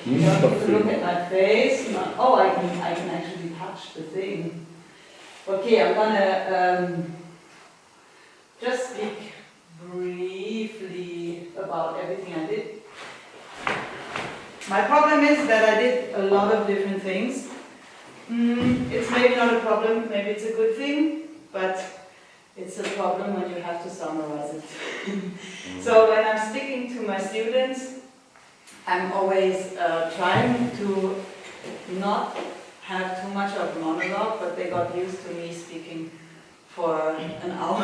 You don't need to look at my face. Oh, I can actually touch the thing. Okay, I'm gonna just speak briefly about everything I did. My problem is that I did a lot of different things. It's maybe not a problem, maybe it's a good thing, but it's a problem when you have to summarize it. So when I'm speaking to my students, I'm always trying to not have too much of a monologue, but they got used to me speaking for an hour,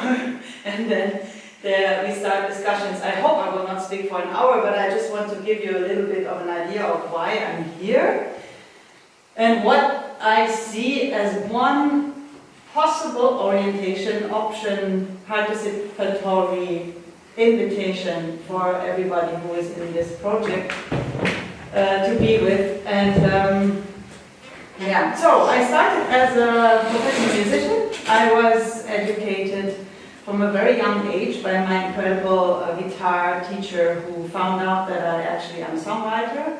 and then we start discussions. I hope I will not speak for an hour, but I just want to give you a little bit of an idea of why I'm here, and what I see as one possible orientation, option, participatory invitation for everybody who is in this project to be with. And yeah, so I started as a professional musician. I was educated from a very young age by my incredible guitar teacher, who found out that I actually am a songwriter.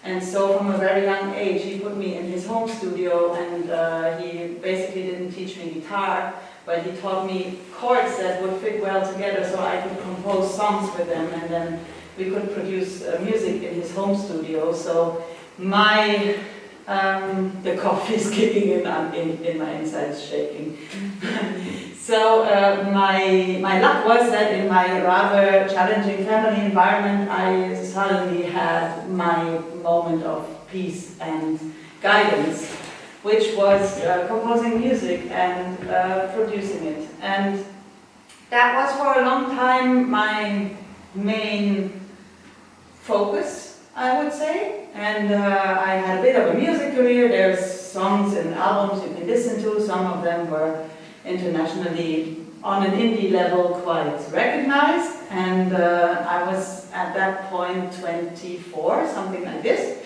And so from a very young age, he put me in his home studio, and he basically didn't teach me guitar, but he taught me chords that would fit well together so I could compose songs with them, and then we could produce music in his home studio. So my, the coffee is kicking in my insides shaking. So my luck was that in my rather challenging family environment, I suddenly had my moment of peace and guidance, which was composing music and producing it. And that was for a long time my main focus, I would say. And I had a bit of a music career. There's songs and albums you can listen to. Some of them were internationally, on an indie level, quite recognized. And I was at that point 24, something like this,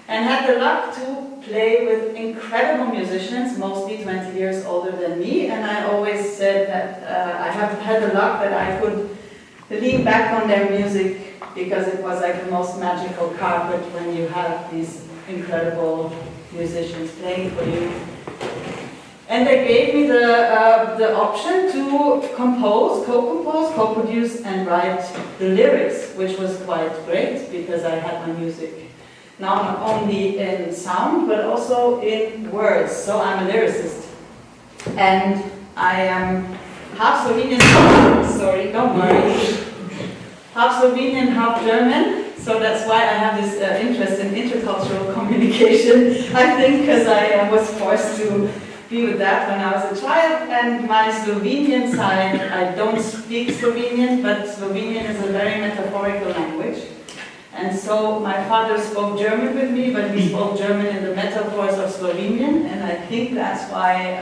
and had the luck to play with incredible musicians, mostly 20 years older than me. And I always said that I have had the luck that I could lean back on their music, because it was like the most magical carpet when you have these incredible musicians playing for you. And they gave me the option to compose, co-compose, co-produce, and write the lyrics, which was quite great, because I had my music now not only in sound, but also in words. So I'm a lyricist. And I am half Slovenian, sorry, don't worry, half Slovenian, half German. So that's why I have this interest in intercultural communication, I think, because I was forced to be with that when I was a child. And my Slovenian side, I don't speak Slovenian, but Slovenian is a very metaphorical language. And so my father spoke German with me, but he spoke German in the metaphors of Slovenian, and I think that's why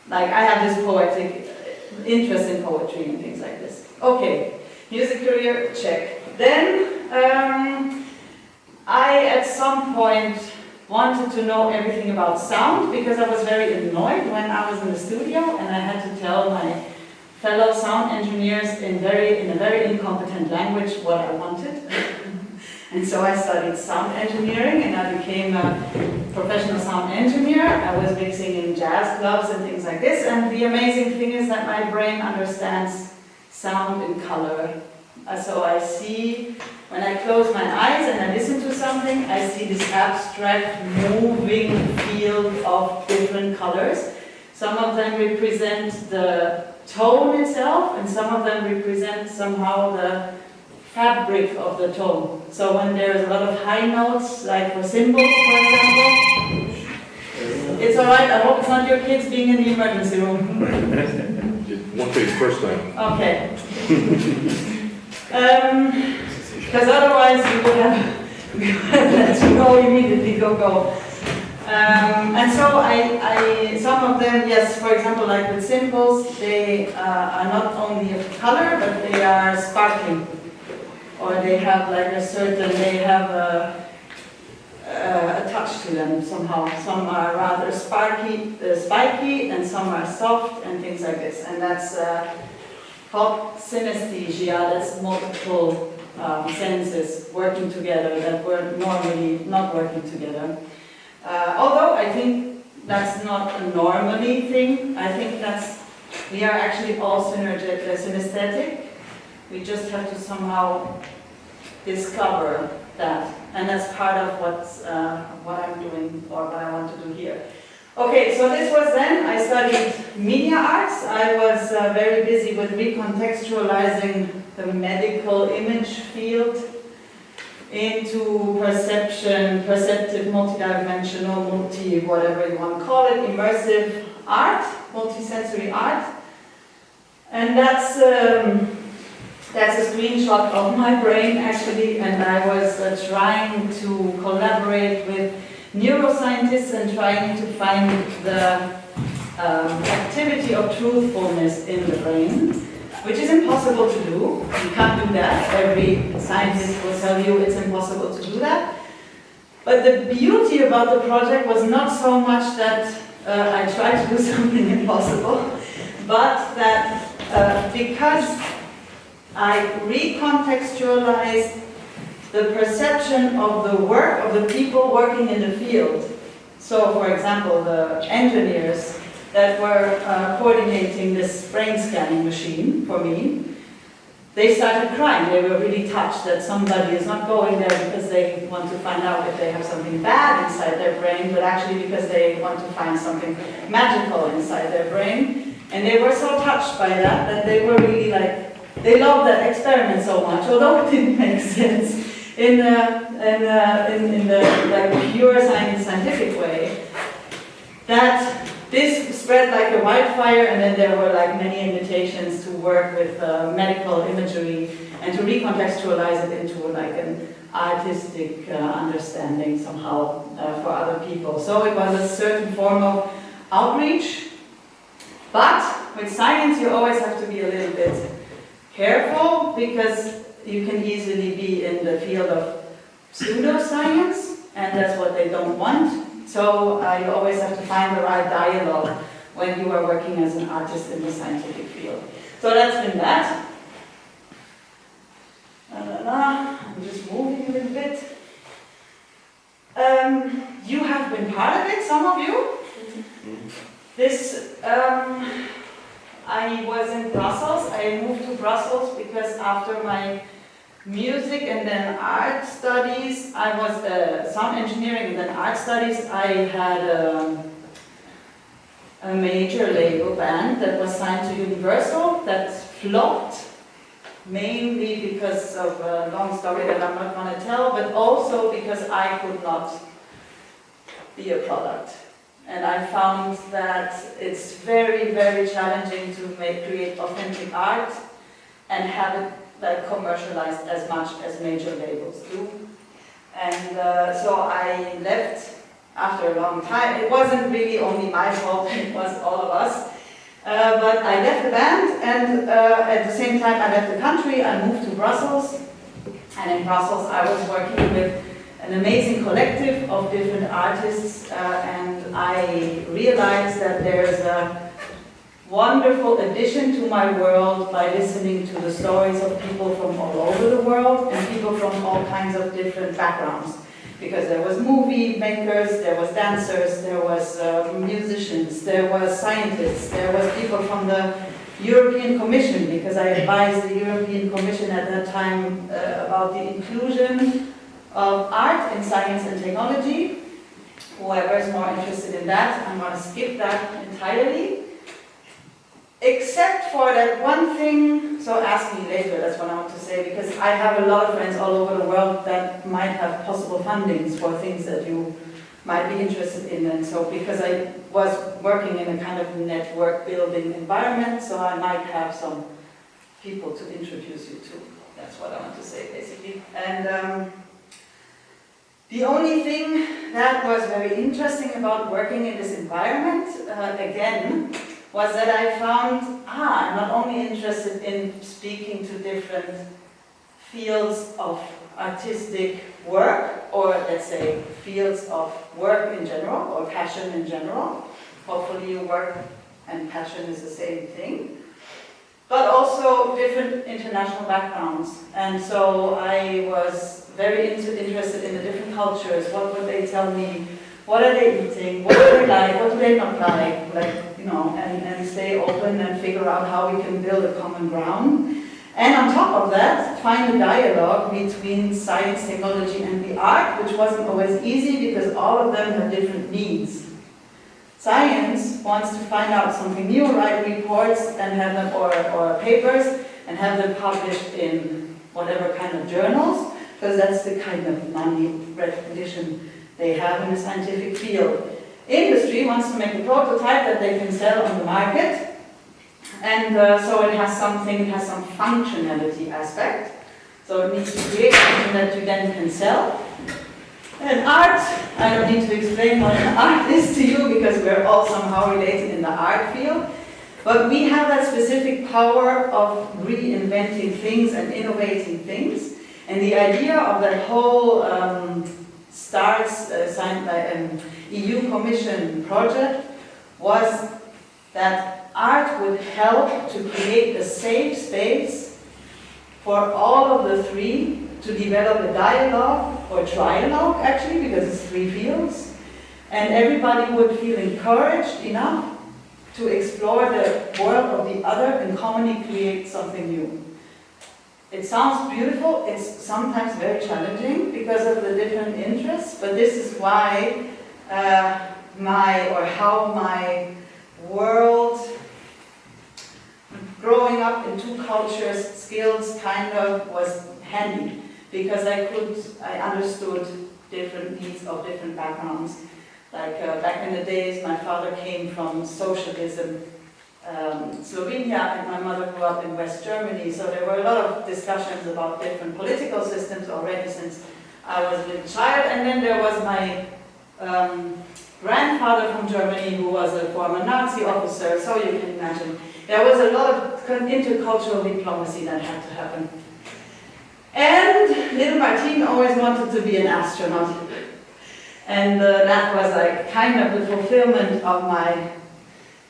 I have this poetic interest in poetry and things like this. Okay, music career, check. Then I, at some point, wanted to know everything about sound, because I was very annoyed when I was in the studio and I had to tell my fellow sound engineers in a very incompetent language what I wanted. And so I studied sound engineering, and I became a professional sound engineer. I was mixing in jazz clubs and things like this, and the amazing thing is that my brain understands sound in color. So I see, when I close my eyes and I listen to something, I see this abstract, moving field of different colors. Some of them represent the tone itself, and some of them represent somehow the fabric of the tone. So when there's a lot of high notes, like for cymbals, for example, it's alright, I hope it's not your kids being in the emergency room. One thing first time. Okay. Because otherwise you would have let you go immediately, go. And so I some of them, yes, for example, like with cymbals, they are not only of color, but they are sparkling. Or they have like they have a touch to them somehow. Some are rather spiky, and some are soft, and things like this. And that's called synesthesia. That's multiple senses working together that were normally not working together. Although I think that's not a normally thing. I think we are actually all synesthetic. We just have to somehow discover that. And that's part of what I'm doing or what I want to do here. Okay, so this was then, I studied media arts. I was very busy with recontextualizing the medical image field into perception, perceptive, multidimensional, whatever you want to call it, immersive art, multisensory art. And that's a screenshot of my brain actually, and I was trying to collaborate with neuroscientists and trying to find the activity of truthfulness in the brain, which is impossible to do. You can't do that. Every scientist will tell you it's impossible to do that. But the beauty about the project was not so much that I tried to do something impossible, but that because I recontextualized the perception of the work of the people working in the field. So, for example, the engineers that were coordinating this brain scanning machine for me, they started crying. They were really touched that somebody is not going there because they want to find out if they have something bad inside their brain, but actually because they want to find something magical inside their brain. And they were so touched by that they were really like, they loved that experiment so much, although it didn't make sense in the like pure scientific way, that this spread like a wildfire, and then there were like many invitations to work with medical imagery and to recontextualize it into like an artistic understanding somehow for other people. So it was a certain form of outreach, but with science you always have to be a little bit careful, because you can easily be in the field of pseudoscience, and that's what they don't want. So you always have to find the right dialogue when you are working as an artist in the scientific field. So that's been that. I'm just moving a little bit. You have been part of it, some of you. This, I was in Brussels. I moved to Brussels because after my music and then art studies, I was sound engineering and then art studies. I had a major label band that was signed to Universal that flopped, mainly because of a long story that I'm not going to tell, but also because I could not be a product. And I found that it's very, very challenging to create authentic art and have it like commercialized as much as major labels do. And so I left after a long time. It wasn't really only my fault, it was all of us. But I left the band, and at the same time I left the country. I moved to Brussels, and in Brussels I was working with an amazing collective of different artists, and I realized that there's a wonderful addition to my world by listening to the stories of people from all over the world and people from all kinds of different backgrounds. Because there was movie makers, there was dancers, there was musicians, there was scientists, there was people from the European Commission, because I advised the European Commission at that time about the inclusion of art in science and technology. Whoever is more interested in that, I'm going to skip that entirely. Except for that one thing, so ask me later, that's what I want to say, because I have a lot of friends all over the world that might have possible fundings for things that you might be interested in. And so because I was working in a kind of network building environment, so I might have some people to introduce you to. That's what I want to say basically. And the only thing that was very interesting about working in this environment, again, was that I found, I'm not only interested in speaking to different fields of artistic work, or let's say fields of work in general, or passion in general. Hopefully work and passion is the same thing. But also different international backgrounds. And so I was very interested in the different cultures. What would they tell me? What are they eating? What do they like? What do they not like? And stay open and figure out how we can build a common ground. And on top of that, find a dialogue between science, technology, and the art, which wasn't always easy because all of them have different needs. Science wants to find out something new, write reports and have them, or papers, and have them published in whatever kind of journals, because that's the kind of money recognition they have in the scientific field. Industry wants to make a prototype that they can sell on the market. And so it has some functionality aspect. So it needs to create something that you then can sell. And art, I don't need to explain what an art is to you because we're all somehow related in the art field. But we have that specific power of reinventing things and innovating things. And the idea of that whole EU Commission project was that art would help to create a safe space for all of the three to develop a dialogue or trialogue, actually, because it's three fields, and everybody would feel encouraged enough to explore the world of the other and commonly create something new. It sounds beautiful, it's sometimes very challenging because of the different interests, but this is why how my world, growing up in two cultures, skills kind of was handy because I understood different needs of different backgrounds. Like back in the days, my father came from socialism, Slovenia, and my mother grew up in West Germany, so there were a lot of discussions about different political systems already since I was a little child. And then there was my grandfather from Germany who was a former Nazi officer, so you can imagine. There was a lot of intercultural diplomacy that had to happen. And little Martine always wanted to be an astronaut. And that was like kind of the fulfillment of my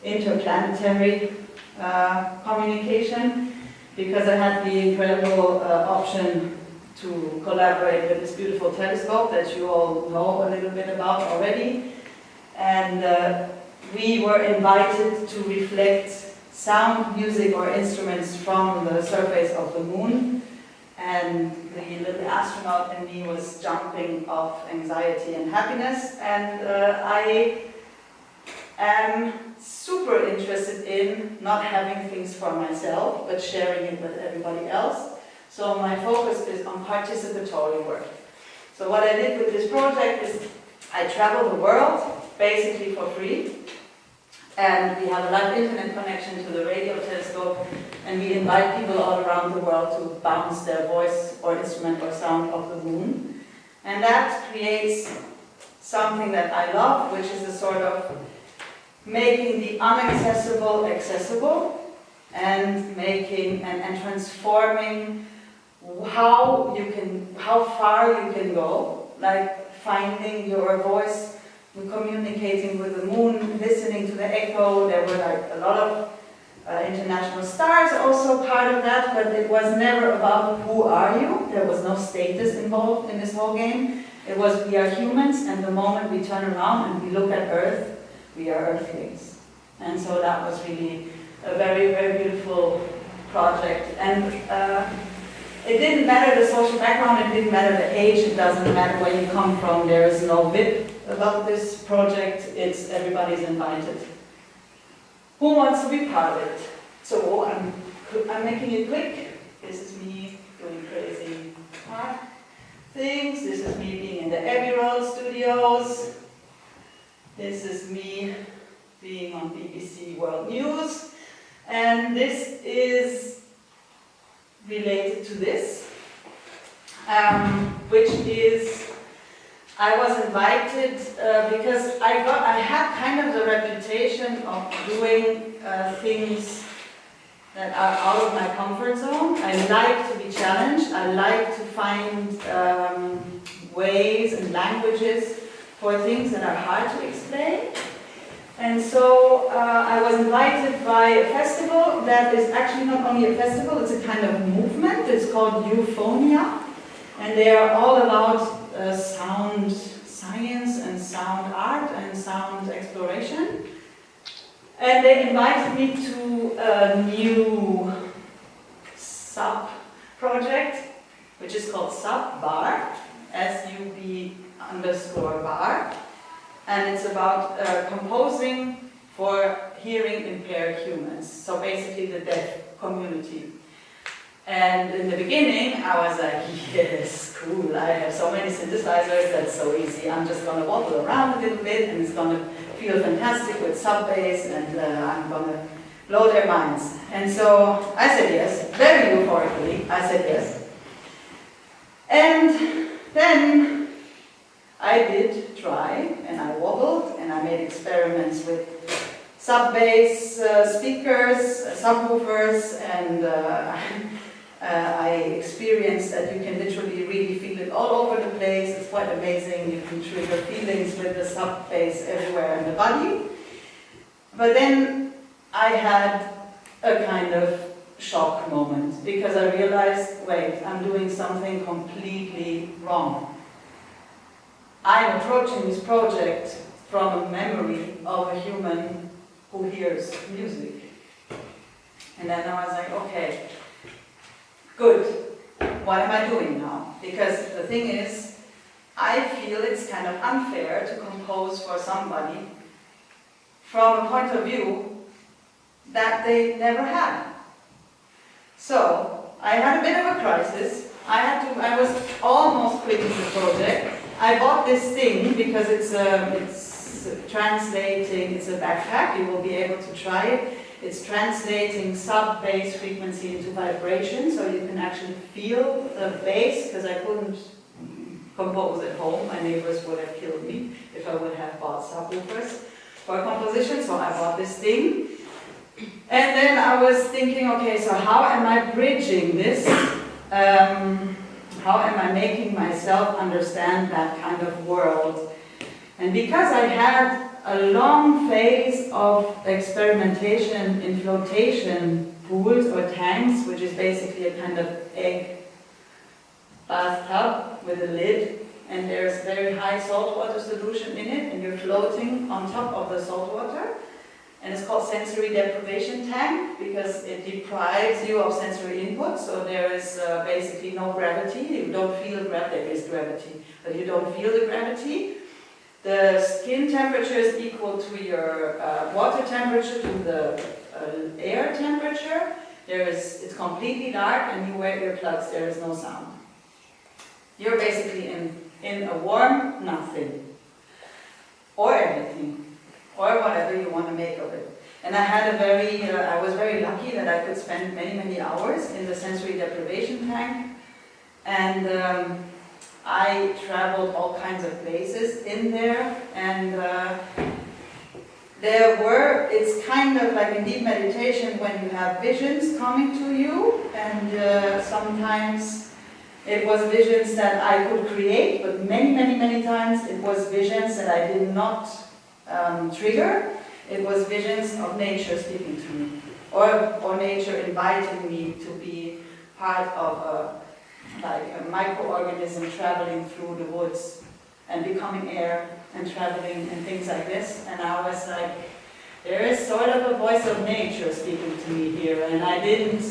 interplanetary communication, because I had the incredible option to collaborate with this beautiful telescope that you all know a little bit about already. And we were invited to reflect sound, music, or instruments from the surface of the moon. And the little astronaut in me was jumping off anxiety and happiness. And I am super interested in not having things for myself, but sharing it with everybody else. So my focus is on participatory work. So what I did with this project is I traveled the world, basically for free. And we have a live internet connection to the radio telescope, and we invite people all around the world to bounce their voice or instrument or sound off the moon. And that creates something that I love, which is a sort of making the inaccessible accessible, and making and transforming how far you can go, like finding your voice, communicating with the moon, listening to the echo. There were like a lot of international stars also part of that, but it was never about who are you. There was no status involved in this whole game. It was we are humans, and the moment we turn around and we look at Earth, we are Earthlings. And so that was really a very, very beautiful project. And it didn't matter the social background, it didn't matter the age, it doesn't matter where you come from. There is no VIP about this project, it's everybody's invited. Who wants to be part of it? So I'm making it quick. This is me doing crazy art things. This is me being in the Abbey Road studios. This is me being on BBC World News. And this is related to this, which is, I was invited because I had kind of the reputation of doing things that are out of my comfort zone. I like to be challenged. I like to find ways and languages for things that are hard to explain. And so I was invited by a festival that is actually not only a festival, it's a kind of movement. It's called Euphonia. And they are all about sound science and sound art and sound exploration. And they invited me to a new sub-project, which is called Sub-Bar, SUB_bar. And it's about composing for hearing impaired humans, so basically the deaf community. And in the beginning, I was like, yes, cool, I have so many synthesizers, that's so easy. I'm just going to wobble around a little bit, and it's going to feel fantastic with sub-bass, and I'm going to blow their minds. And so I said yes, very euphorically, I said yes. And then I did try, and I wobbled, and I made experiments with sub-bass speakers, subwoofers, and I experienced that you can literally really feel it all over the place. It's quite amazing. You can trigger feelings with the sub-bass everywhere in the body. But then I had a kind of shock moment, because I realized, wait, I'm doing something completely wrong. I'm approaching this project from a memory of a human who hears music. And then I was like, okay, good. What am I doing now? Because the thing is, I feel it's kind of unfair to compose for somebody from a point of view that they never had. So I had a bit of a crisis. I was almost quitting the project. I bought this thing because it's translating, it's a backpack, you will be able to try it. It's translating sub-bass frequency into vibration, so you can actually feel the bass, because I couldn't compose at home. My neighbors would have killed me if I would have bought subwoofers for composition, so I bought this thing. And then I was thinking, okay, so how am I bridging this? How am I making myself understand that kind of world? And because I had a long phase of experimentation in flotation pools or tanks, which is basically a kind of egg bathtub with a lid, and there's very high saltwater solution in it, and you're floating on top of the saltwater. And it's called sensory deprivation tank because it deprives you of sensory input, so there is basically no gravity. You don't feel gravity. There is gravity, but you don't feel the gravity. The skin temperature is equal to your water temperature, to the air temperature. It's completely dark, and you wear earplugs. There is no sound. You're basically in a warm nothing, or everything, or whatever you want to make of it. And I had I was very lucky that I could spend many, many hours in the sensory deprivation tank, and I traveled all kinds of places in there, and it's kind of like in deep meditation when you have visions coming to you, and sometimes it was visions that I could create, but many, many, many times it was visions that I did not trigger. It was visions of nature speaking to me, or nature inviting me to be part of a microorganism traveling through the woods and becoming air and traveling and things like this. And I was like, there is sort of a voice of nature speaking to me here, and I didn't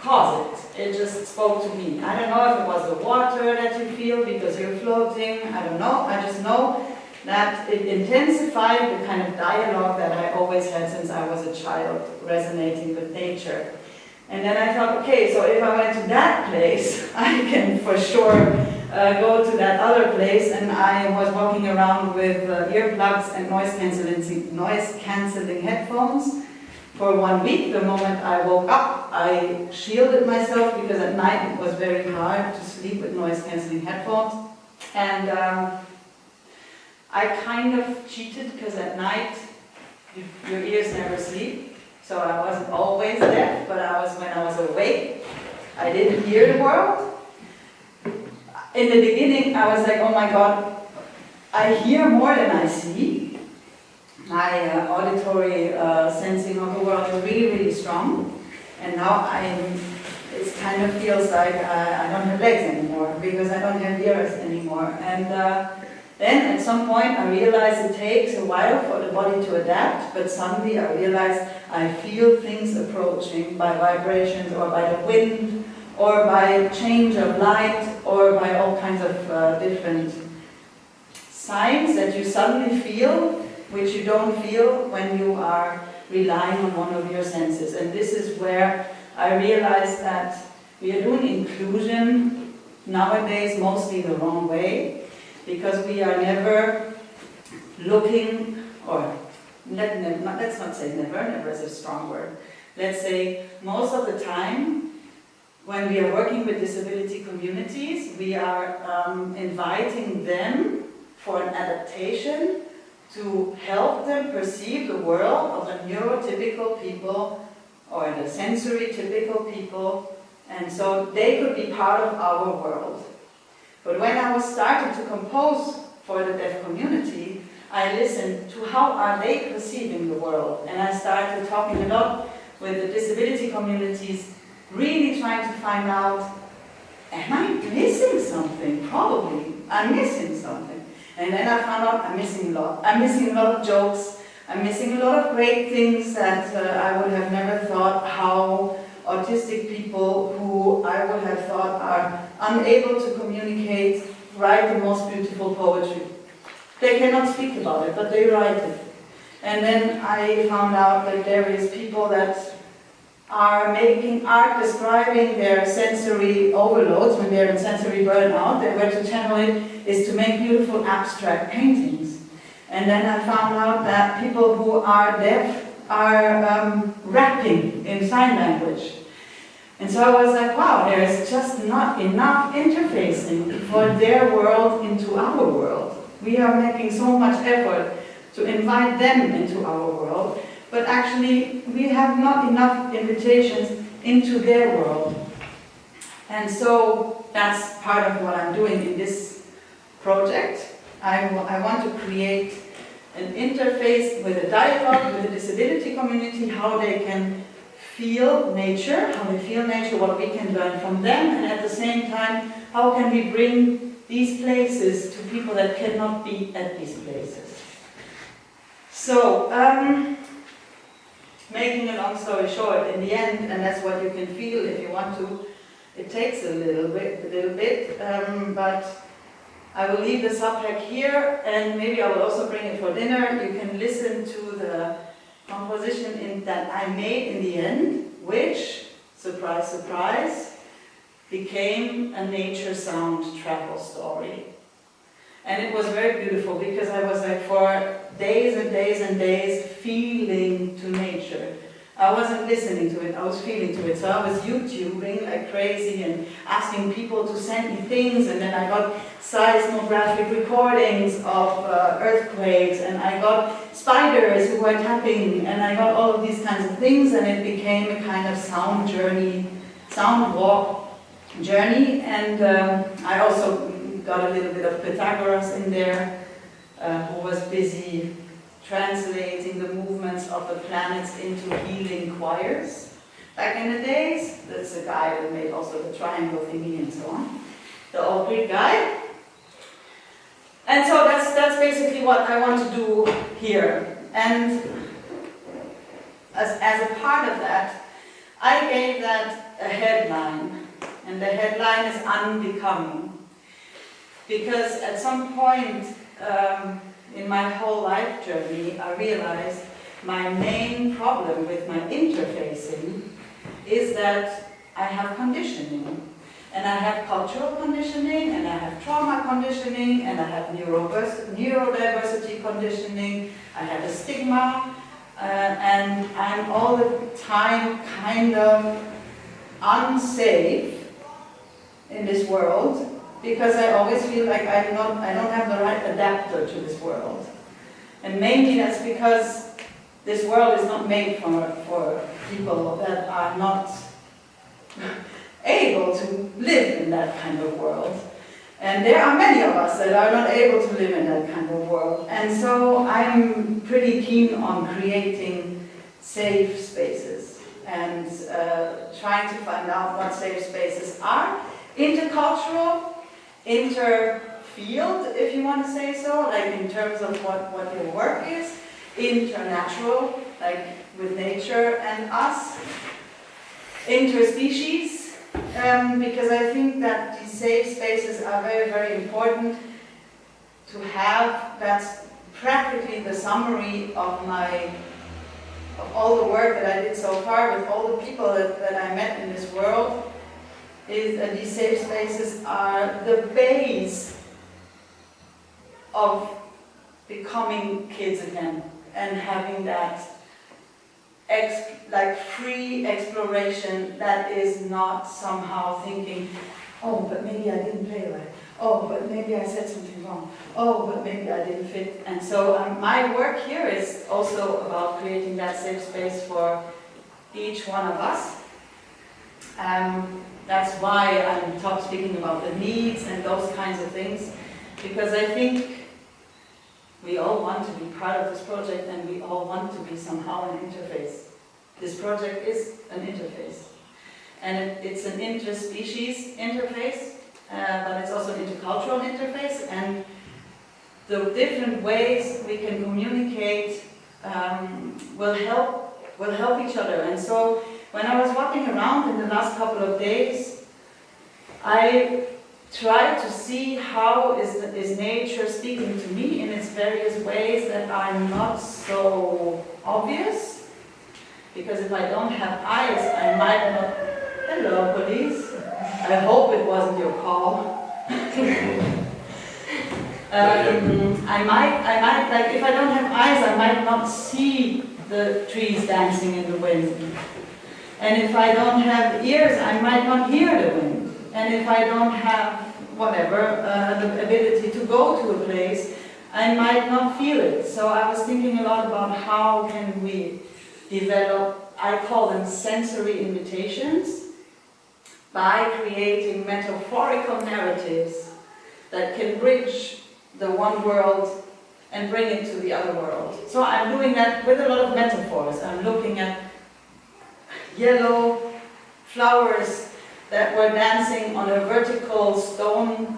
cause it. It just spoke to me. I don't know if it was the water that you feel because you're floating. I don't know. I just know that it intensified the kind of dialogue that I always had since I was a child, resonating with nature. And then I thought, okay, so if I went to that place, I can for sure go to that other place. And I was walking around with earplugs and noise-canceling headphones for 1 week. The moment I woke up, I shielded myself because at night it was very hard to sleep with noise-canceling headphones. And I kind of cheated because at night your ears never sleep. So I wasn't always deaf, but when I was awake, I didn't hear the world. In the beginning, I was like, oh my God, I hear more than I see. my auditory sensing of the world is really, really strong. And now it kind of feels like I don't have legs anymore because I don't have ears anymore. And then at some point I realized it takes a while for the body to adapt, but suddenly I realized I feel things approaching by vibrations or by the wind or by change of light or by all kinds of different signs that you suddenly feel, which you don't feel when you are relying on one of your senses. And this is where I realized that we are doing inclusion nowadays mostly the wrong way, because we are never looking, or let's not say never is a strong word. Let's say most of the time when we are working with disability communities, we are inviting them for an adaptation to help them perceive the world of the neurotypical people or the sensory typical people, and so they could be part of our world. But when I was starting to compose for the deaf community, I listened to how are they perceiving the world, and I started talking a lot with the disability communities, really trying to find out, am I missing something? Probably, I'm missing something. And then I found out I'm missing a lot. I'm missing a lot of jokes. I'm missing a lot of great things that I would have never thought, how autistic people who I would have thought are unable to communicate write the most beautiful poetry. They cannot speak about it, but they write it. And then I found out that there is people that are making art describing their sensory overloads when they're in sensory burnout. The way to channel it is to make beautiful abstract paintings. And then I found out that people who are deaf are rapping in sign language. And so I was like, wow, there is just not enough interfacing for their world into our world. We are making so much effort to invite them into our world, but actually we have not enough invitations into their world. And so that's part of what I'm doing in this project. I want to create an interface with a dialogue with the disability community, how they can feel nature, what we can learn from them, and at the same time, how can we bring these places to people that cannot be at these places. So, making a long story short, in the end, and that's what you can feel if you want to, it takes a little bit, but I will leave the subject here, and maybe I will also bring it for dinner. You can listen to the composition that I made in the end, which, surprise, surprise, became a nature sound travel story. And it was very beautiful because I was like for days and days and days feeling to nature. I wasn't listening to it, I was feeling to it. So I was YouTubing like crazy and asking people to send me things, and then I got seismographic recordings of earthquakes, and I got spiders who were tapping, and I got all of these kinds of things, and it became a kind of sound journey, sound walk journey. And I also got a little bit of Pythagoras in there, who was busy translating the movements of the planets into healing choirs. Back in the days, that's a guy that made also the triangle thingy and so on. The old Greek guy. And so that's basically what I want to do here. And as a part of that, I gave that a headline. And the headline is Unbecoming. Because at some point, in my whole life journey, I realized my main problem with my interfacing is that I have conditioning. And I have cultural conditioning, and I have trauma conditioning, and I have neurodiversity conditioning, I have a stigma, and I'm all the time kind of unsafe in this world, because I always feel like I don't have the right adapter to this world. And mainly that's because this world is not made for people that are not able to live in that kind of world. And there are many of us that are not able to live in that kind of world. And so I'm pretty keen on creating safe spaces and trying to find out what safe spaces are. Intercultural, interfield, if you want to say so, like in terms of what your work is. Internatural, like with nature and us. Interspecies. Because I think that these safe spaces are very, very important to have. That's practically the summary of all the work that I did so far with all the people that I met in this world, is that these safe spaces are the base of becoming kids again and having that like free exploration that is not somehow thinking, oh, but maybe I didn't play right. Oh, but maybe I said something wrong. Oh, but maybe I didn't fit. And so my work here is also about creating that safe space for each one of us. That's why I'm speaking about the needs and those kinds of things, because I think we all want to be part of this project and we all want to be somehow an interface. This project is an interface. And it's an interspecies interface, but it's also an intercultural interface. And the different ways we can communicate will help each other. And so when I was walking around in the last couple of days, I tried to see how is nature speaking to me in its various ways that are not so obvious. Because if I don't have eyes, I might not... Hello, police. I hope it wasn't your call. I might, like, if I don't have eyes, I might not see the trees dancing in the wind. And if I don't have ears, I might not hear the wind. And if I don't have, whatever, the ability to go to a place, I might not feel it. So I was thinking a lot about how can we develop, I call them sensory invitations, by creating metaphorical narratives that can bridge the one world and bring it to the other world. So I'm doing that with a lot of metaphors. I'm looking at yellow flowers that were dancing on a vertical stone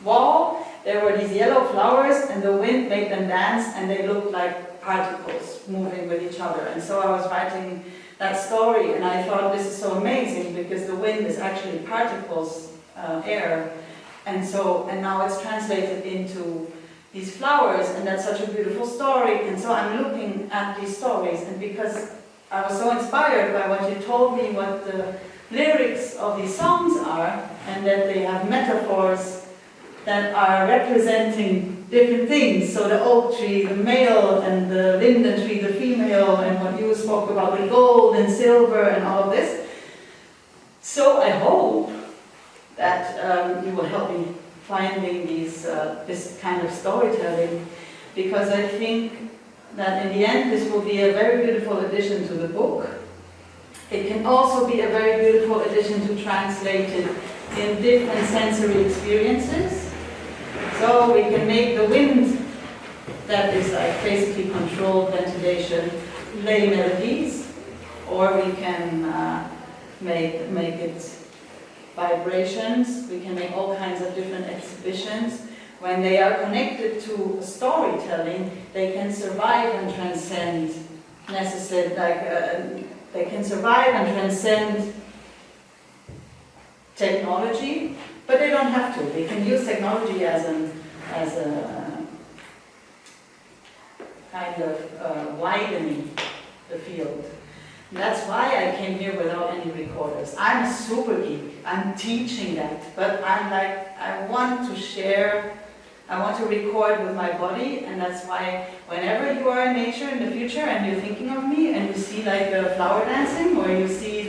wall. There were these yellow flowers and the wind made them dance and they looked like particles moving with each other. And so I was writing that story and I thought this is so amazing because the wind is actually particles, air. And now it's translated into these flowers and that's such a beautiful story. And so I'm looking at these stories and because I was so inspired by what you told me, what the lyrics of these songs are, and that they have metaphors that are representing different things. So the oak tree, the male, and the linden tree, the female, and what you spoke about, the gold and silver and all of this. So I hope that you will help me finding this kind of storytelling, because I think that in the end this will be a very beautiful addition to the book. It can also be a very beautiful addition to translate it in different sensory experiences. So we can make the wind, that is like basically controlled ventilation, play melodies, or we can make it vibrations. We can make all kinds of different exhibitions. When they are connected to storytelling, they can survive and transcend they can survive and transcend technology, but they don't have to. They can use technology as a kind of widening the field. And that's why I came here without any recorders. I'm a super geek. I'm teaching that, but I'm like, I want to share. I want to record with my body, and that's why whenever you are in nature in the future and you're thinking of me and you see like a flower dancing, or you see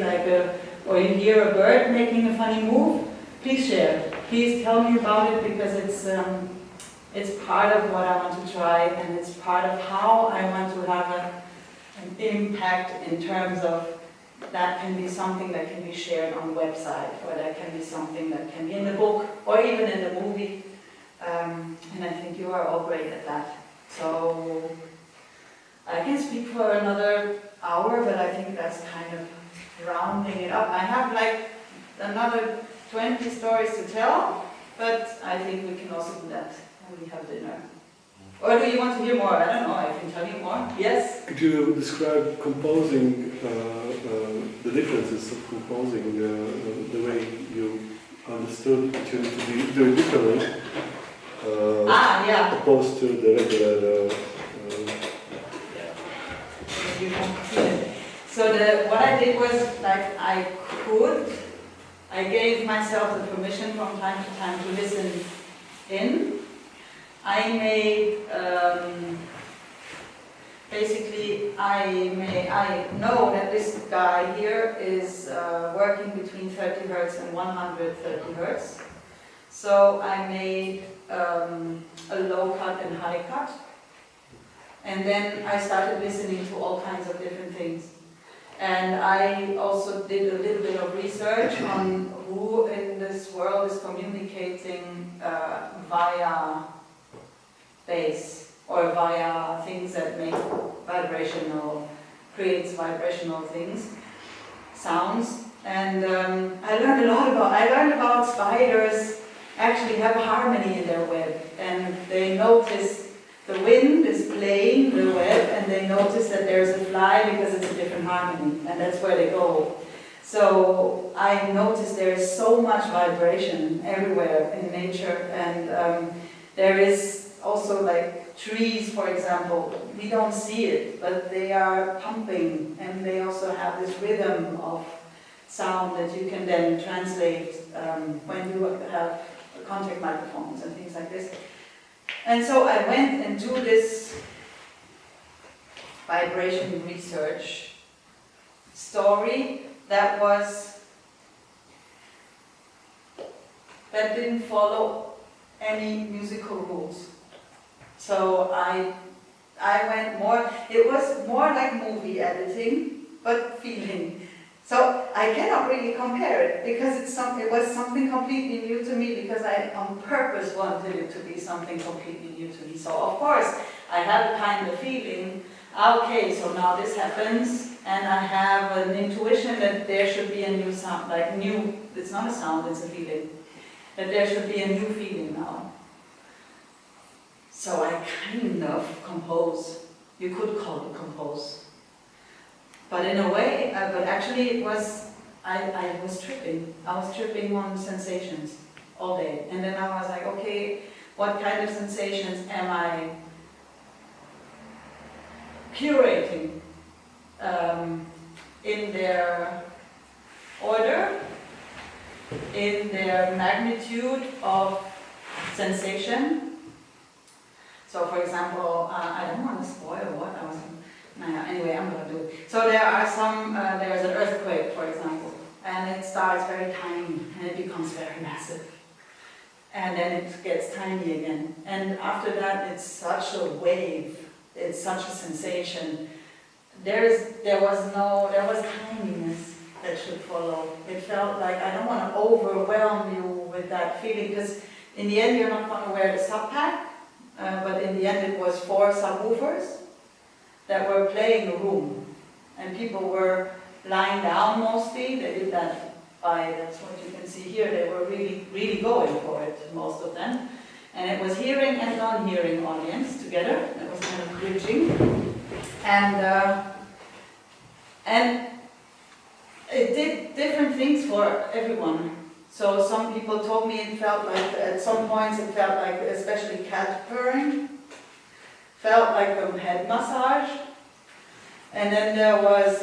or you hear a bird making a funny move, please share. Please tell me about it because it's part of what I want to try, and it's part of how I want to have an impact in terms of that can be something that can be shared on the website, or that can be something that can be in the book, or even in the movie. And I think you are all great at that. So I can speak for another hour, but I think that's kind of rounding it up. I have like another 20 stories to tell, but I think we can also do that when we have dinner. Or do you want to hear more? I don't know, I can tell you more. Yes? Could you describe composing, the differences of composing, the way you understood that you need to do it differently, yeah. opposed to the regular... So what I did was, like, I gave myself the permission from time to time to listen in. I made, basically, I know that this guy here is working between 30 Hertz and 130 Hertz. So I made a low cut and high cut. And then I started listening to all kinds of different things. And I also did a little bit of research on who in this world is communicating via bass, or via things that make creates vibrational things, sounds. And I learned about spiders actually have harmony in their web, and they notice the wind is playing the web, and they notice that there's a fly because it's a different harmony, and that's where they go. So I noticed there is so much vibration everywhere in nature, and there is also, like, trees, for example, we don't see it, but they are pumping, and they also have this rhythm of sound that you can then translate when you have contact microphones and things like this. And so I went into this vibration research story that didn't follow any musical rules. So I went more, it was more like movie editing, but feeling. So I cannot really compare it, because it was something completely new to me, because I on purpose wanted it to be something completely new to me. So of course I had a kind of feeling, okay, so now this happens, and I have an intuition that there should be a new sound, like new, it's not a sound, it's a feeling, that there should be a new feeling now. So I kind of compose, you could call it compose. But in a way, but actually it was, I was tripping. I was tripping on sensations all day. And then I was like, okay, what kind of sensations am I curating in their order, in their magnitude of sensation? So for example, I don't want to spoil what I was, anyway, I'm going to do it. So there are there's an earthquake, for example, and it starts very tiny, and it becomes very massive. And then it gets tiny again. And after that, it's such a wave, it's such a sensation. There was tininess that should follow. It felt like I don't want to overwhelm you with that feeling, because in the end, you're not going to wear the sub-pack. But in the end it was 4 subwoofers that were playing a room. And people were lying down mostly. They did that that's what you can see here. They were really, really going for it, most of them. And it was hearing and non-hearing audience together. It was kind of bridging. And it did different things for everyone. So some people told me it felt like, at some points it felt like, especially cat purring, felt like a head massage. And then there was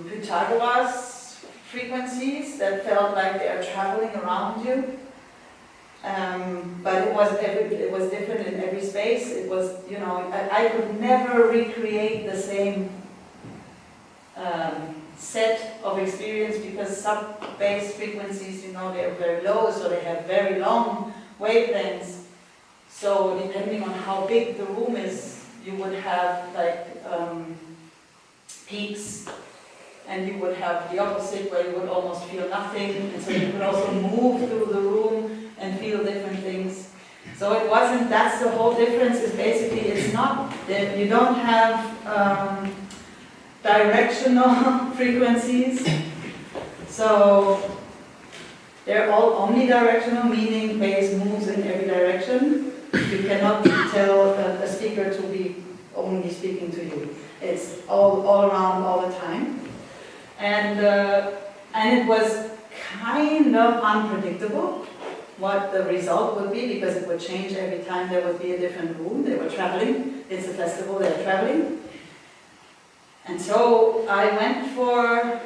Pythagoras frequencies that felt like they are traveling around you. But it was different in every space. It was, I could never recreate the same set of experience, because sub-bass frequencies, they're very low, so they have very long wavelengths. So depending on how big the room is, you would have like peaks and you would have the opposite where you would almost feel nothing, and so you could also move through the room and feel different things. So it wasn't, that's the whole difference, is basically it's not, that you don't have directional frequencies, so they're all omnidirectional, meaning bass moves in every direction. You cannot tell a speaker to be only speaking to you. It's all around all the time. And it was kind of unpredictable what the result would be, because it would change every time there would be a different room. They were traveling. It's a festival, they're traveling. And so I went for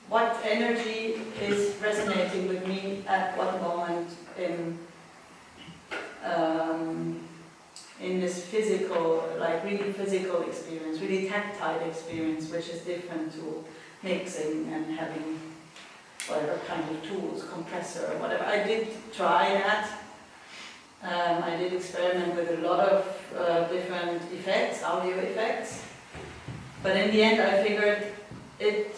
what energy is resonating with me at what moment in this physical, like really physical experience, really tactile experience, which is different to mixing and having whatever kind of tools, compressor, whatever. I did try that. I did experiment with a lot of different effects, audio effects. But in the end I figured it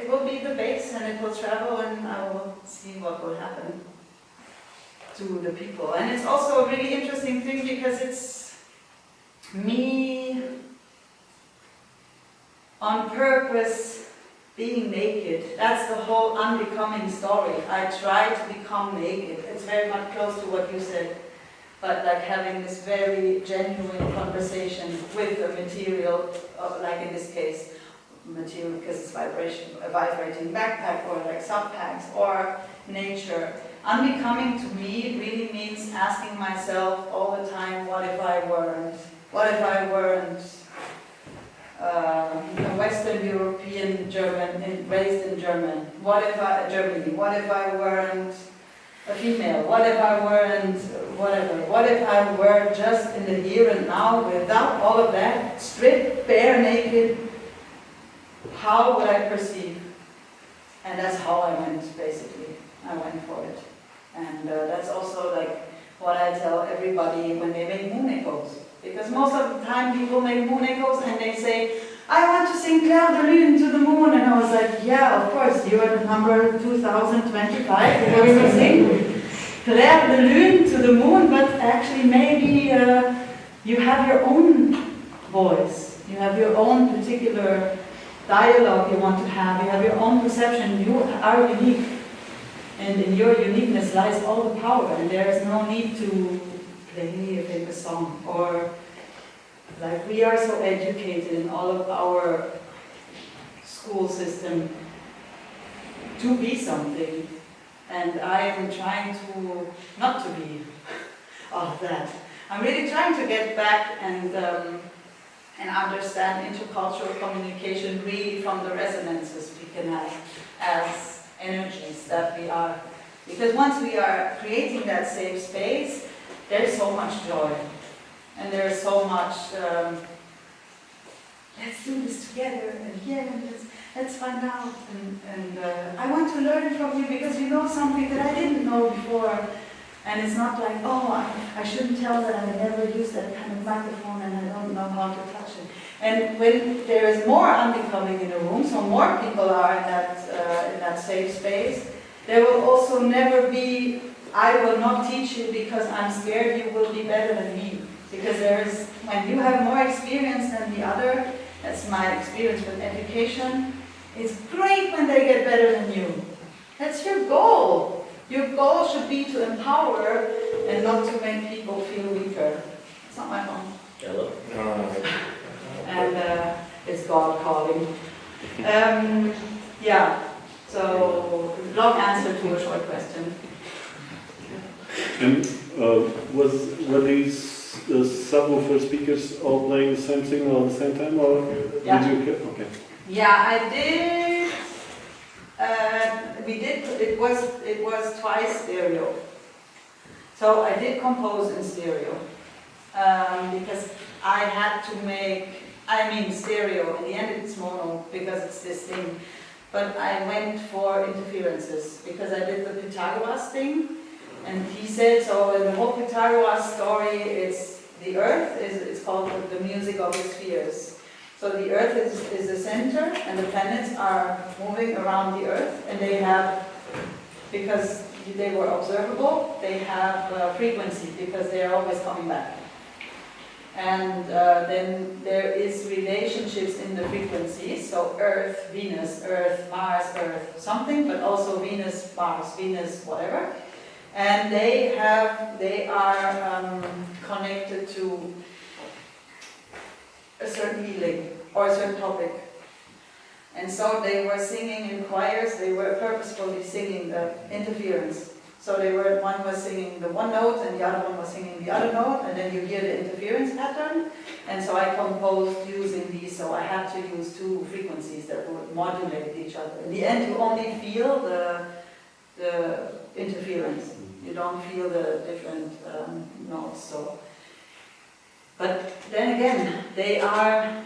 will be the bass and it will travel and I will see what will happen to the people. And it's also a really interesting thing because it's me on purpose being naked. That's the whole unbecoming story. I try to become naked. It's very much close to what you said, but like having this very genuine conversation with the material, like in this case, material because it's a vibrating backpack or like sub-packs or nature. Unbecoming to me really means asking myself all the time, what if I weren't? What if I weren't a Western European German, raised in Germany? What if I weren't a female? What if I weren't whatever? What if I were just in the here and now without all of that, stripped, bare, naked? How would I perceive? And that's how I went, basically. I went for it. And that's also like what I tell everybody when they make moon echoes. Because most of the time people make moon echoes and they say, I want to sing Claire de Lune to the moon. And I was like, yeah, of course, you're at number 2025. You want to sing Claire de Lune to the moon, but actually maybe you have your own voice. You have your own particular dialogue you want to have. You have your own perception. You are unique. And in your uniqueness lies all the power, and there is no need to play a famous song. Or, like, we are so educated in all of our school system to be something. And I am trying to not to be all of that. I'm really trying to get back and understand intercultural communication really from the resonances we can have as energies that we are. Because once we are creating that safe space, there's so much joy. And there's so much, let's do this together, and yeah, let's find out. And I want to learn from you because you know something that I didn't know before. And it's not like, oh, I shouldn't tell that I never used that kind of microphone and I don't know how to touch it. And when there is more unbecoming in a room, so more people are in that safe space, there will also never be, I will not teach you because I'm scared you will be better than me. Because when you have more experience than the other, that's my experience with education, it's great when they get better than you. That's your goal. Your goal should be to empower and not to make people feel weaker. It's not my phone. Hello. And it's God calling. Yeah, so long answer to a short question. And were these subwoofer speakers all playing the same signal at the same time, or Yeah. did you? Okay. Yeah, I did. We did. It was twice stereo. So I did compose in stereo because I had to make. I mean stereo. In the end, it's mono because it's this thing. But I went for interferences because I did the Pythagoras thing, and he said so. In the whole Pythagoras story, it's the Earth. It's called the music of the spheres. So the Earth is the center, and the planets are moving around the Earth, and they have, because they were observable, they have frequency, because they are always coming back. And then there is relationships in the frequencies, so Earth, Venus, Earth, Mars, Earth, something, but also Venus, Mars, Venus, whatever. And they are connected to a certain healing or a certain topic. And so they were singing in choirs, they were purposefully singing the interference. So one was singing the one note and the other one was singing the other note, and then you hear the interference pattern. And so I composed using these, so I had to use two frequencies that would modulate each other. In the end, you only feel the interference. You don't feel the different notes. So, but then again, they are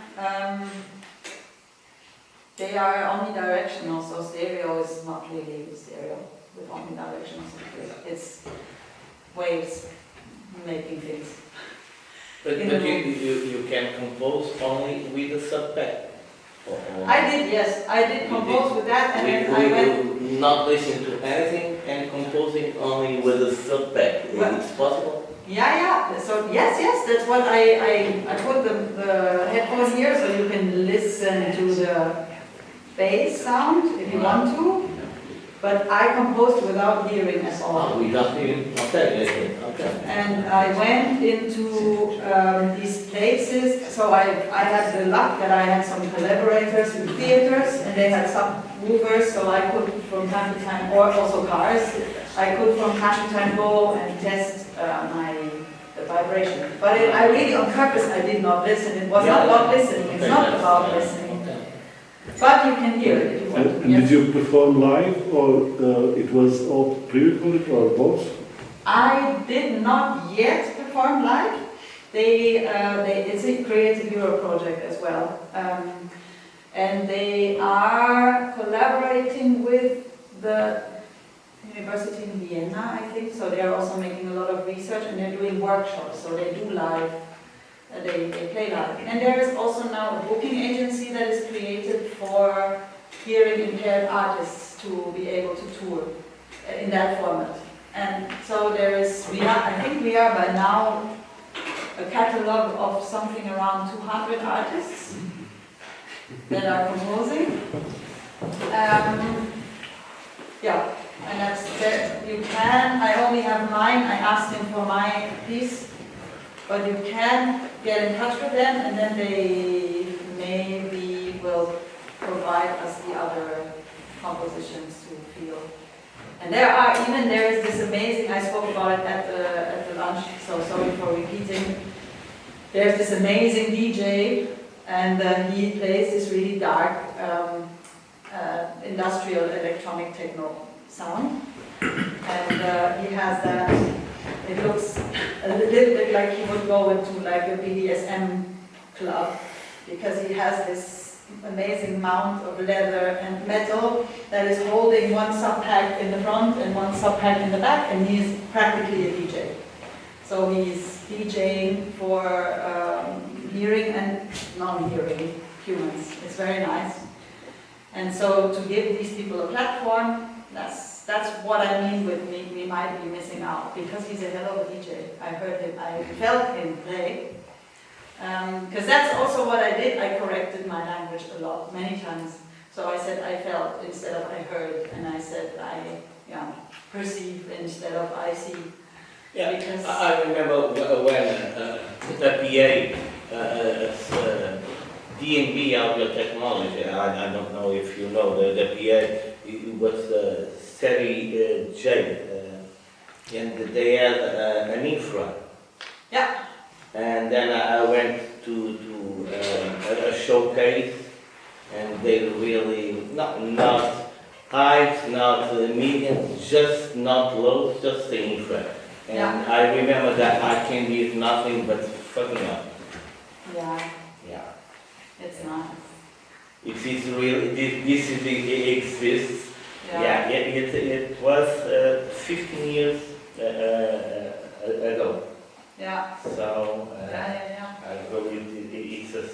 omnidirectional. So stereo is not really stereo with omnidirectional. It's waves making things. But you can compose only with the subpack. I did, yes. I did compose with that, and then I went... Not listening to anything and composing only with the subpack. It's possible? Yeah. So yes, that's what I put the headphone here, so you can listen to the bass sound if you want to. But I composed without hearing at all. Without hearing? Okay. And I went into these places, so I had the luck that I had some collaborators in theaters, and they had some movers, so I could from time to time, or also cars, I could from time to time go and test the vibration. But I really, on purpose, I did not listen. It was not about listening, it's not about listening. But you can hear it if you want. And did you perform live, or it was all pre-recorded, or both? I did not yet perform live. It's a Creative Europe project as well. And they are collaborating with the University in Vienna, I think. So they are also making a lot of research, and they're doing workshops. So they do live. They play live. And there is also now a booking agency that is created for hearing impaired artists to be able to tour in that format. And so I think we are by now a catalog of something around 200 artists that are composing. And I only have mine, I asked him for my piece. But you can get in touch with them, and then they maybe will provide us the other compositions to feel. And there is this amazing, I spoke about it at the lunch, so sorry for repeating. There's this amazing DJ, and he plays this really dark industrial electronic techno sound. And he has that. It looks a little bit like he would go into like a BDSM club, because he has this amazing mount of leather and metal that is holding one sub-pack in the front and one sub-pack in the back, and he's practically a DJ. So he's DJing for hearing and non-hearing humans. It's very nice. And so to give these people a platform, that's what I mean with we might be missing out, because he's a hell of a DJ. I heard him, I felt him play. Because that's also what I did. I corrected my language a lot, many times. So I said I felt instead of I heard, and I said I perceive instead of I see. Yeah, because I remember when a PA, D&B audio technology, I don't know if you know, the PA, it was Seri J, and they had an infra. Yeah. And then I went to a showcase, and they really, not high, not medium, just not low, just the infra. And I remember that I can give nothing but fucking up. Yeah. Yeah. It's nice. It is really, this exists. Yeah. It was 15 years ago. Yeah. So yeah. I believe it's gives us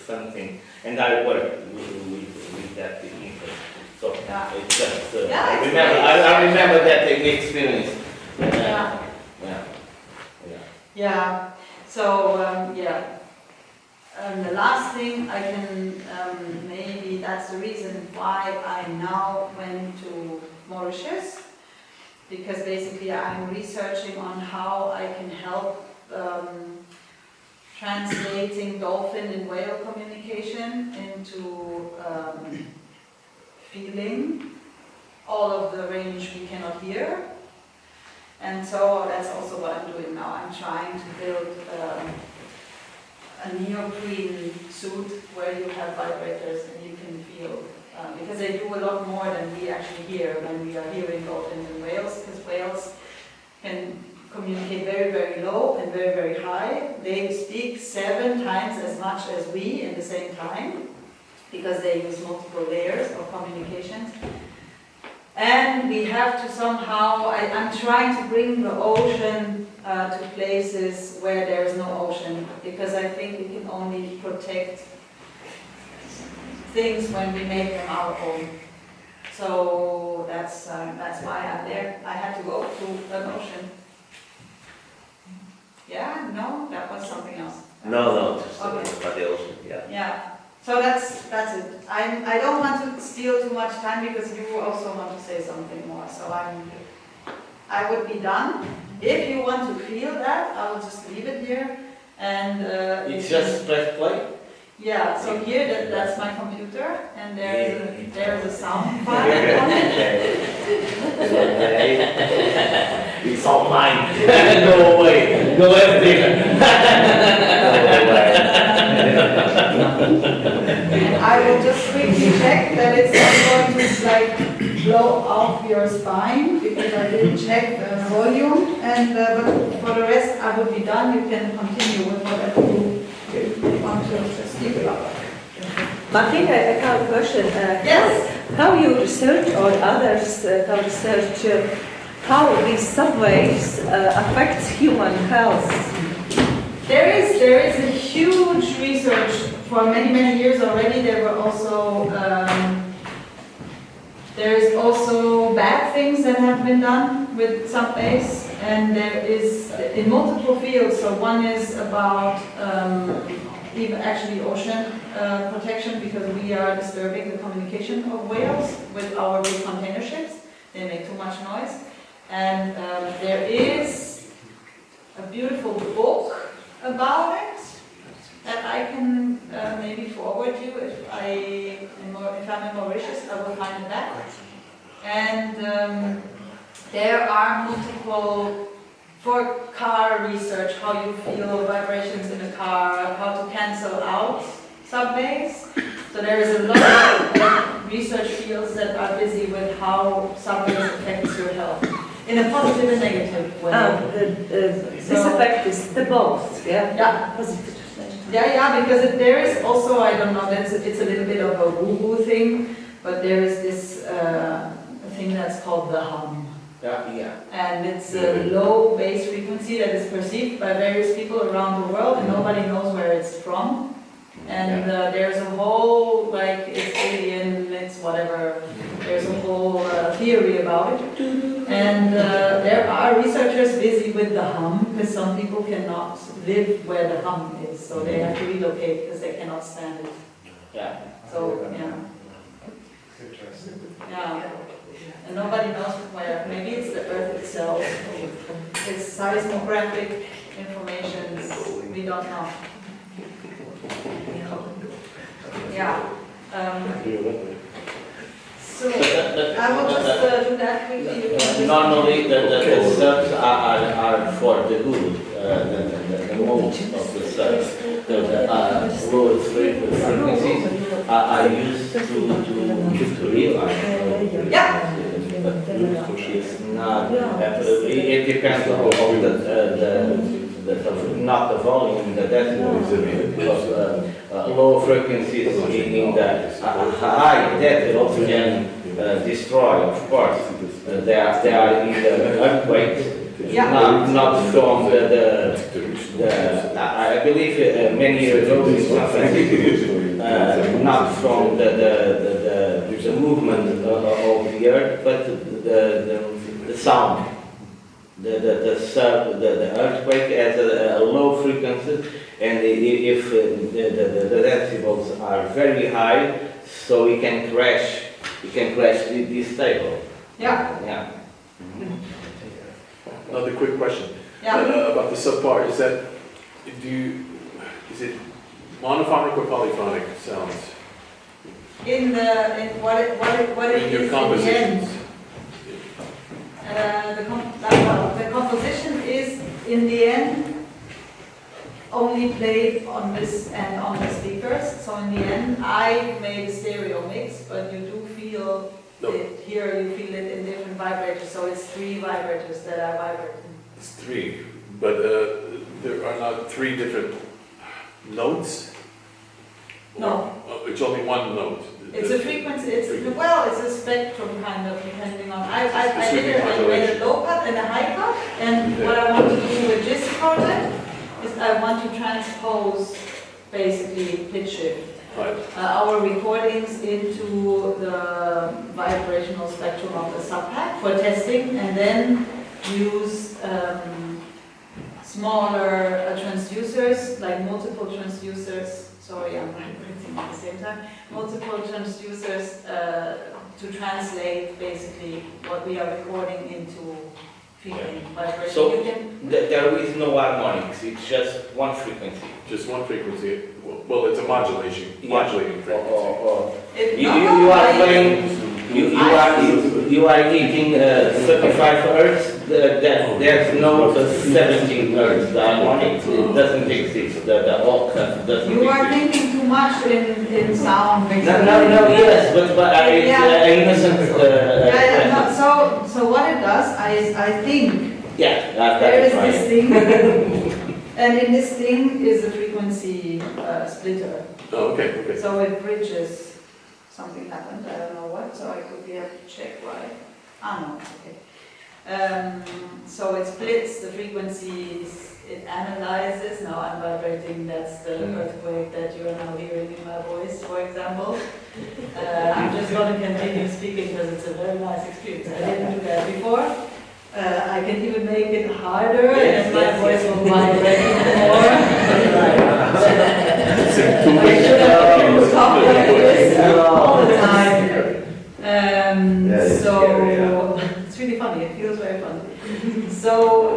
something, and I work with that info. So it's just, I remember that experience. Yeah. So the last thing I can, maybe that's the reason why I now went to Mauritius, because basically I'm researching on how I can help translating dolphin and whale communication into feeling all of the range we cannot hear. And so that's also what I'm doing now. I'm trying to build a neoprene suit where you have vibrators and you can feel, because they do a lot more than we actually hear when we are hearing dolphins and whales, because whales can communicate very, very low and very, very high. They speak 7 times as much as we in the same time, because they use multiple layers of communications. And we have to somehow, I'm trying to bring the ocean to places where there is no ocean, because I think we can only protect things when we make them our own. So that's why I'm there. I had to go to an ocean. Yeah, no, that was something else. No, just okay. about the ocean, yeah. Yeah. So that's it. I don't want to steal too much time because you also want to say something more. So I would be done. If you want to feel that, I will just leave it here. And it's just press play. Yeah. So here that's my computer, and there is a sound file on it. It's all mine. Go away. Go everything. I will just quickly check that it's not going to like blow off your spine, because I didn't check the volume. And but for the rest, I will be done. You can continue with whatever you want to speak about. Martine, I have a question. Yes. How you research, or others how research, how these subwaves affect human health? There is a huge research for many, many years already. There were also there's also bad things that have been done with subwaves, and there is in multiple fields. So one is about even actually ocean protection, because we are disturbing the communication of whales with our big container ships. They make too much noise, and there is a beautiful book about it that I can maybe forward you if I'm in Mauritius. I will find it back. And there are multiple, for car research, how you feel vibrations in a car, how to cancel out subways. So there is a lot of research fields that are busy with how subways affects your health. In a positive and negative way. This effect is the both, yeah? Yeah. Positive. Yeah, because there is also, I don't know, it's a little bit of a woo-woo thing, but there is this thing that's called the hum. Yeah. And it's a low bass frequency that is perceived by various people around the world, and nobody knows where it's from. And there's a whole, like, it's alien, it's whatever, there's a whole theory about it. And there are researchers busy with the hum, because some people cannot live where the hum is, so they have to relocate because they cannot stand it. Yeah. So, yeah. And nobody knows where. Maybe it's the Earth itself. It's seismographic information. We don't know. Yeah. So I will just do that quickly. Normally, the subs are for the good. The most of the subs, the lower frequencies are used to realize. Yeah. But it's not. It depends on not the volume, the decibels, because low frequencies in the high decibels can destroy, of course. They are in the earthquake, not from the I believe many years ago this was not from the movement of the earth, but the sound. The earthquake has a low frequency, and if the decibels are very high, so we can crash this table. Yeah. Yeah. Another quick question. Yeah. About the subpart, is it monophonic or polyphonic sounds In what it in your is compositions? in the end, the composition is in the end only played on this and on the speakers. So in the end, I made a stereo mix, but you do feel it here. You feel it in different vibrators. So it's 3 vibrators that are vibrating. It's 3, but there are not 3 different notes? No. Or, it's only one note? It's a frequency, it's a spectrum kind of, depending on, I Specific made a low cut and a high cut, and what I want to do with this project is I want to transpose basically pitch shift. Right. Our recordings into the vibrational spectrum of the subpack for testing, and then use smaller transducers, like multiple transducers. Sorry, I'm vibrating at the same time. Multiple transducers to translate basically what we are recording into feeling vibration. So You can, there is no harmonics, it's just one frequency. Just one frequency? Well, it's a modulating frequency. You are playing, you are hitting 35 hertz, there's no 17 hertz, the harmonics, it doesn't exist, the octave doesn't you are exist. thinking too much in sound. Basically. No, yes, but it's innocent. So what it does, I think, Yeah, there is that's this right. thing, and in this thing is a frequency splitter. Oh, okay. So it bridges. Something happened, I don't know what, so I quickly have to check why. No, okay. So it splits the frequencies, it analyzes. Now I'm vibrating, that's the earthquake that you are now hearing in my voice, for example. I'm just going to continue speaking because it's a very nice experience. I didn't do that before. I can even make it harder, and my voice will vibrate more. I should have talk like this all the time. So it's really funny. It feels very fun. So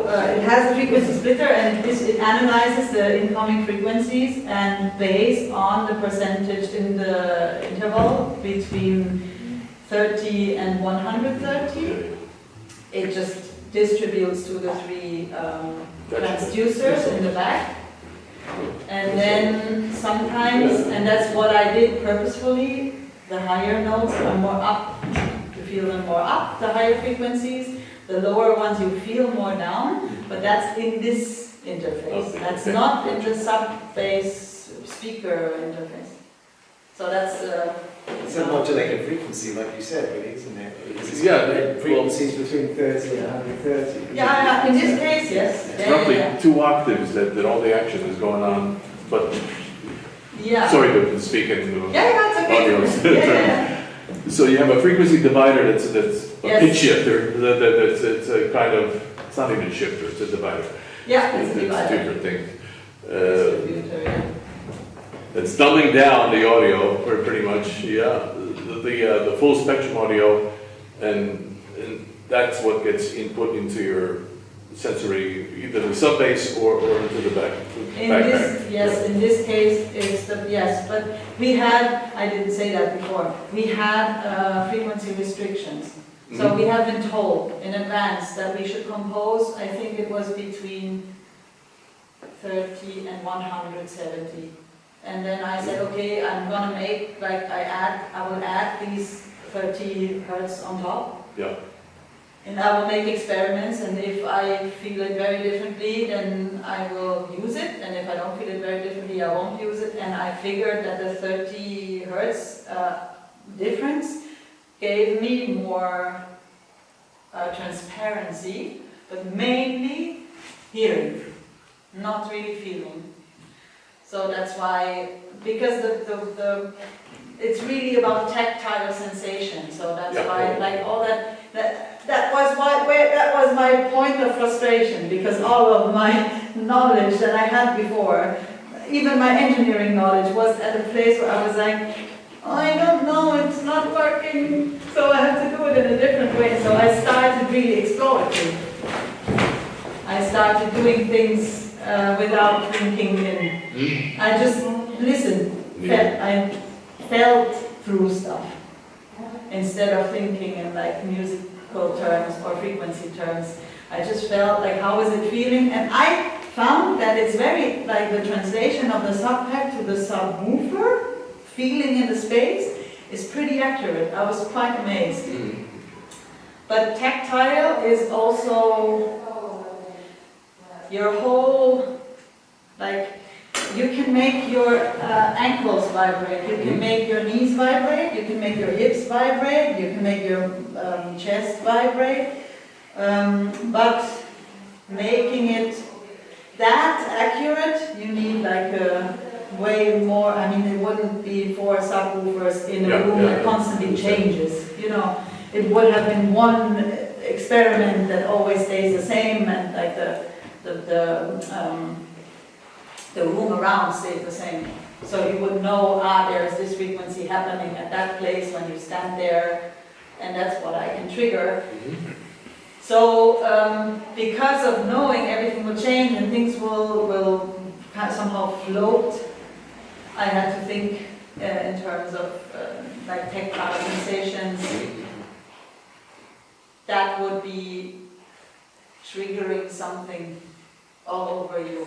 it has a frequency splitter, and it analyzes the incoming frequencies, and based on the percentage in the interval between 30 and 130, it just distributes to the 3 transducers in the back. And then sometimes, and that's what I did purposefully, the higher notes are more up. You feel them more up, the higher frequencies. The lower ones you feel more down, but that's in this interface. That's not in the sub-bass speaker interface. So that's... It's a modulated frequency, like you said, really, isn't it? It's Yeah, frequencies between 30 and 130. Yeah, in this case, yes. It's roughly 2 octaves that all the action is going on, but sorry to speak in that's okay. audio. So you have a frequency divider that's a pitch shifter, it's a kind of, it's not even a shifter, it's a divider. Yeah, it's a It's divider. different things. Distributor, yeah. It's dumbing down the audio pretty much, the full spectrum audio, and that's what gets input into your sensory, either the sub-bass or into the back. In this case, it's but we had, I didn't say that before, we had frequency restrictions. So we have been told in advance that we should compose, I think it was between 30 and 170. And then I said, okay, I'm gonna make, like I will add these 30 hertz on top. Yeah. And I will make experiments, and if I feel it very differently, then I will use it, and if I don't feel it very differently, I won't use it. And I figured that the 30 hertz difference gave me more transparency, but mainly hearing. not really feeling. So that's why, because it's really about tactile sensation. So that's Yeah. why, like all that was my point of frustration, because all of my knowledge that I had before, even my engineering knowledge, was at a place where I was like, I don't know, it's not working, so I have to do it in a different way. So I started really explorative. I started doing things without thinking, and I just listened. I felt through stuff instead of thinking in like musical terms or frequency terms. I just felt like, how is it feeling? And I found that it's very like the translation of the sub-pack to the subwoofer, feeling in the space, is pretty accurate. I was quite amazed. But tactile is also your whole, like, you can make your ankles vibrate, you can make your knees vibrate, you can make your hips vibrate, you can make your chest vibrate, but making it that accurate, you need like a way more. I mean, it wouldn't be 4 subwoofers in a room that constantly changes, you know. It would have been one experiment that always stays the same, and like the room around stays the same. So you would know, there's this frequency happening at that place when you stand there, and that's what I can trigger. So because of knowing everything will change and things will kind of somehow float, I had to think in terms of like tactile sensations. That would be triggering something all over you.